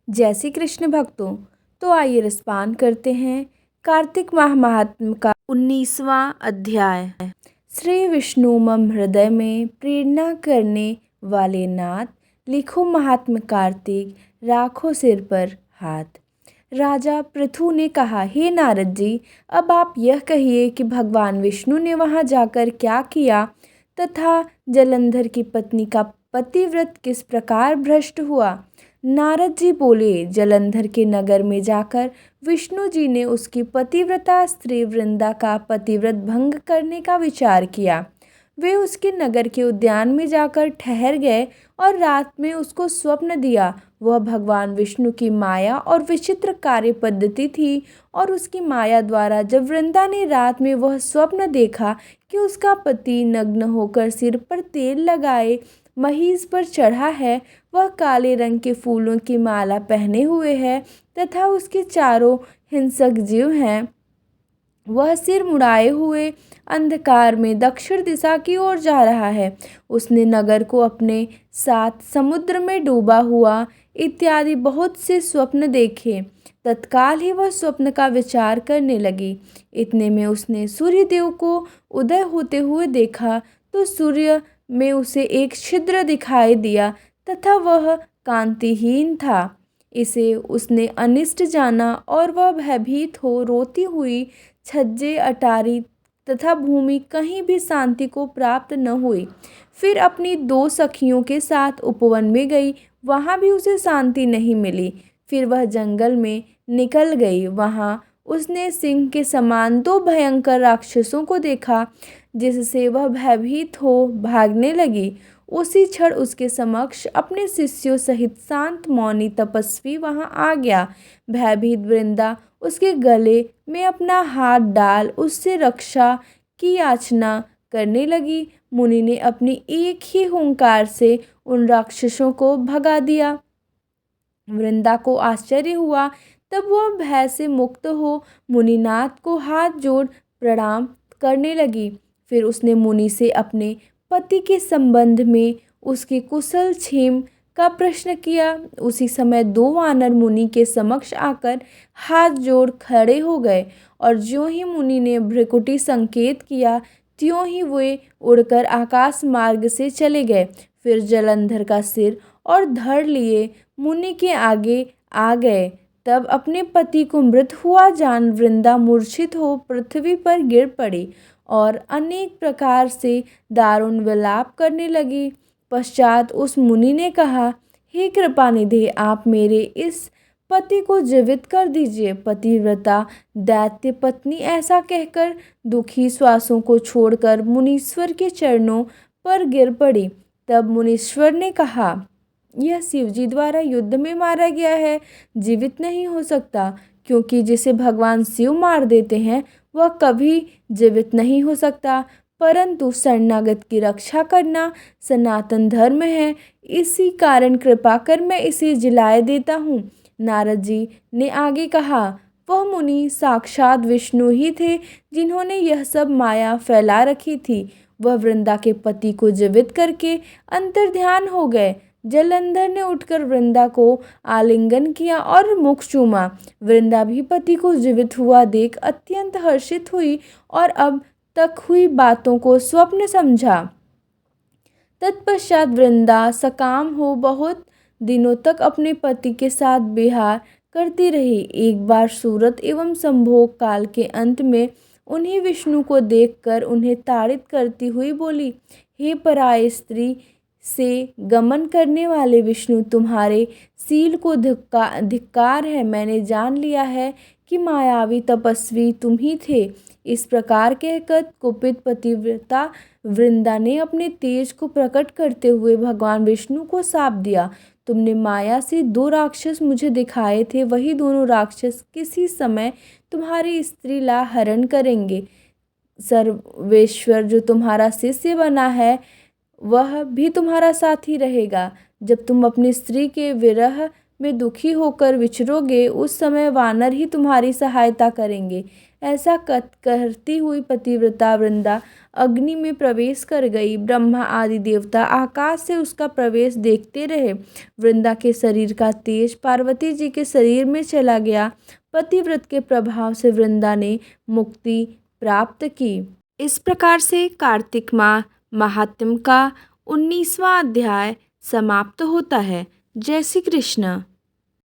जय श्री कृष्ण भक्तों। तो आइए रसपान करते हैं कार्तिक माह महात्म्य का 19वां अध्याय। श्री विष्णु मम हृदय में प्रेरणा करने वाले नाथ, लिखो महात्म्य कार्तिक, राखो सिर पर हाथ। राजा पृथु ने कहा, हे नारद जी, अब आप यह कहिए कि भगवान विष्णु ने वहां जाकर क्या किया तथा जलंधर की पत्नी का पतिव्रत किस प्रकार भ्रष्ट हुआ। नारद जी बोले, जलंधर के नगर में जाकर विष्णु जी ने उसकी पतिव्रता स्त्री वृंदा का पतिव्रत भंग करने का विचार किया। वे उसके नगर के उद्यान में जाकर ठहर गए और रात में उसको स्वप्न दिया। वह भगवान विष्णु की माया और विचित्र कार्य पद्धति थी और उसकी माया द्वारा जब वृंदा ने रात में वह स्वप्न देखा कि उसका पति नग्न होकर सिर पर तेल लगाए महीस पर चढ़ा है, वह काले रंग के फूलों की माला पहने हुए है तथा उसके चारों हिंसक जीव हैं, वह सिर मुड़ाए हुए अंधकार में दक्षिण दिशा की ओर जा रहा है, उसने नगर को अपने साथ समुद्र में डूबा हुआ इत्यादि बहुत से स्वप्न देखे। तत्काल ही वह स्वप्न का विचार करने लगी। इतने में उसने सूर्यदेव को उदय होते हुए देखा तो सूर्य में उसे एक छिद्र दिखाई दिया तथा वह कांतिहीन था। इसे उसने अनिष्ट जाना और वह भयभीत हो रोती हुई छज्जे अटारी तथा भूमि कहीं भी शांति को प्राप्त न हुई। फिर अपनी दो सखियों के साथ उपवन में गई, वहाँ भी उसे शांति नहीं मिली। फिर वह जंगल में निकल गई, वहाँ उसने सिंह के समान दो भयंकर राक्षसों को देखा, जिससे वह भयभीत हो भागने लगी। उसी क्षण उसके समक्ष अपने शिष्यों सहित शांत मौनी तपस्वी वहां आ गया। भयभीत वृंदा उसके गले में अपना हाथ डाल उससे रक्षा की याचना करने लगी। मुनि ने अपनी एक ही हुंकार से उन राक्षसों को भगा दिया। वृंदा को आश्चर्य हुआ, तब वह भय से मुक्त हो मुनिनाथ को हाथ जोड़ प्रणाम करने लगी। फिर उसने मुनि से अपने पति के संबंध में उसके कुशल क्षेम का प्रश्न किया। उसी समय दो वानर मुनि के समक्ष आकर हाथ जोड़ खड़े हो गए और ज्यों ही मुनि ने भ्रिकुटी संकेत किया, त्यों ही वे उड़कर आकाश मार्ग से चले गए। फिर जलंधर का सिर और धड़ लिए मुनि के आगे आ गए। तब अपने पति को मृत हुआ जान वृंदा मूर्छित हो पृथ्वी पर गिर पड़ी और अनेक प्रकार से दारुण विलाप करने लगी। पश्चात उस मुनि ने कहा, हे कृपानिधि, आप मेरे इस पति को जीवित कर दीजिए। पतिव्रता दैत्य पत्नी ऐसा कहकर दुखी श्वासों को छोड़कर मुनीश्वर के चरणों पर गिर पड़ी। तब मुनीश्वर ने कहा, यह शिवजी द्वारा युद्ध में मारा गया है, जीवित नहीं हो सकता, क्योंकि जिसे भगवान शिव मार देते हैं वह कभी जीवित नहीं हो सकता। परंतु शरणागत की रक्षा करना सनातन धर्म है, इसी कारण कृपा कर मैं इसे जिलाए देता हूँ। नारद जी ने आगे कहा, वह मुनि साक्षात विष्णु ही थे जिन्होंने यह सब माया फैला रखी थी। वह वृंदा के पति को जीवित करके अंतर्ध्यान हो गए। जलंधर ने उठकर वृंदा को आलिंगन किया और मुख चूमा। वृंदा भी पति को जीवित हुआ देख अत्यंत हर्षित हुई और अब तक हुई बातों को स्वप्न समझा। तत्पश्चात वृंदा सकाम हो बहुत दिनों तक अपने पति के साथ विहार करती रही। एक बार सूरत एवं संभोग काल के अंत में उन्हीं विष्णु को देखकर उन्हें ताड़ित करती हुई बोली, हे पराय स्त्री से गमन करने वाले विष्णु, तुम्हारे शील को धिक्कार है। मैंने जान लिया है कि मायावी तपस्वी तुम ही थे। इस प्रकार कहकर कुपित पतिव्रता वृंदा ने अपने तेज को प्रकट करते हुए भगवान विष्णु को शाप दिया, तुमने माया से दो राक्षस मुझे दिखाए थे, वही दोनों राक्षस किसी समय तुम्हारी स्त्री ला हरण करेंगे। सर्वेश्वर जो तुम्हारा शिष्य बना है वह भी तुम्हारा साथी रहेगा। जब तुम अपनी स्त्री के विरह में दुखी होकर विचरोगे उस समय वानर ही तुम्हारी सहायता करेंगे। ऐसा कहती हुई पतिव्रता वृंदा अग्नि में प्रवेश कर गई। ब्रह्मा आदि देवता आकाश से उसका प्रवेश देखते रहे। वृंदा के शरीर का तेज पार्वती जी के शरीर में चला गया। पतिव्रत के प्रभाव से वृंदा ने मुक्ति प्राप्त की। इस प्रकार से कार्तिक माह महात्म्य का 19वां अध्याय समाप्त होता है। जय श्री कृष्ण।